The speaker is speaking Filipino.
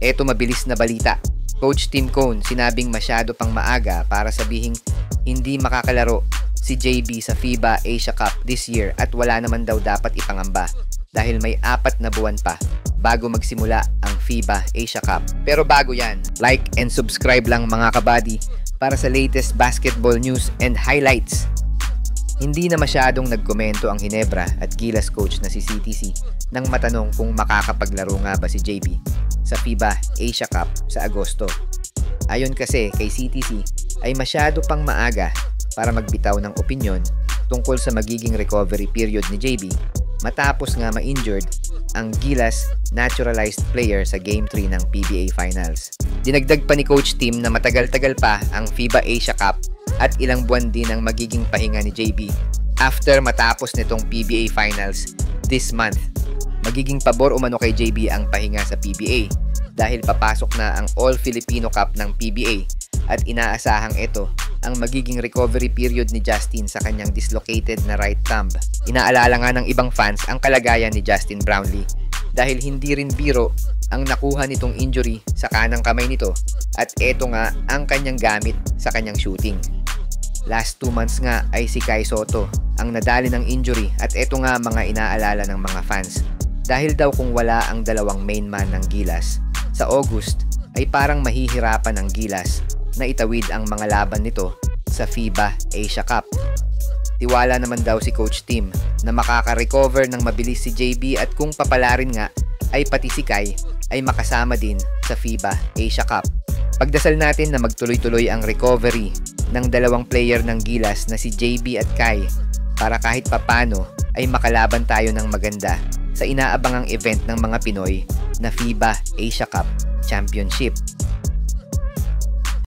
Eto mabilis na balita. Coach Tim Cone sinabing masyado pang maaga para sabihing hindi makakalaro si JB sa FIBA Asia Cup this year at wala naman daw dapat ipangamba dahil may 4 na buwan pa bago magsimula ang FIBA Asia Cup. Pero bago yan, like and subscribe lang mga kabady para sa latest basketball news and highlights. Hindi na masyadong nagkomento ang Ginebra at Gilas coach na si CTC nang matanong kung makakapaglaro nga ba si JB sa FIBA Asia Cup sa Agosto. Ayon kasi kay CTC ay masyado pang maaga para magbitaw ng opinyon tungkol sa magiging recovery period ni JB matapos nga ma-injured ang Gilas naturalized player sa Game 3 ng PBA Finals. Dinagdag pa ni Coach Tim na matagal-tagal pa ang FIBA Asia Cup at ilang buwan din ang magiging pahinga ni JB after matapos nitong PBA Finals this month. Magiging pabor umano kay JB ang pahinga sa PBA dahil papasok na ang All-Filipino Cup ng PBA at inaasahang ito ang magiging recovery period ni Justin sa kanyang dislocated na right thumb. Inaalala nga ng ibang fans ang kalagayan ni Justin Brownlee dahil hindi rin biro ang nakuha nitong injury sa kanang kamay nito at eto nga ang kanyang gamit sa kanyang shooting. Last 2 months nga ay si Kai Sotto ang nadali ng injury at eto nga mga inaalala ng mga fans dahil daw kung wala ang dalawang main man ng Gilas sa August ay parang mahihirapan ang Gilas na itawid ang mga laban nito sa FIBA Asia Cup. Tiwala naman daw si Coach Tim na makaka-recover ng mabilis si JB at kung papalarin nga ay pati si Kai ay makasama din sa FIBA Asia Cup. Pagdasal natin na magtuloy-tuloy ang recovery ng dalawang player ng Gilas na si JB at Kai para kahit papano ay makalaban tayo ng maganda sa inaabangang event ng mga Pinoy na FIBA Asia Cup Championship.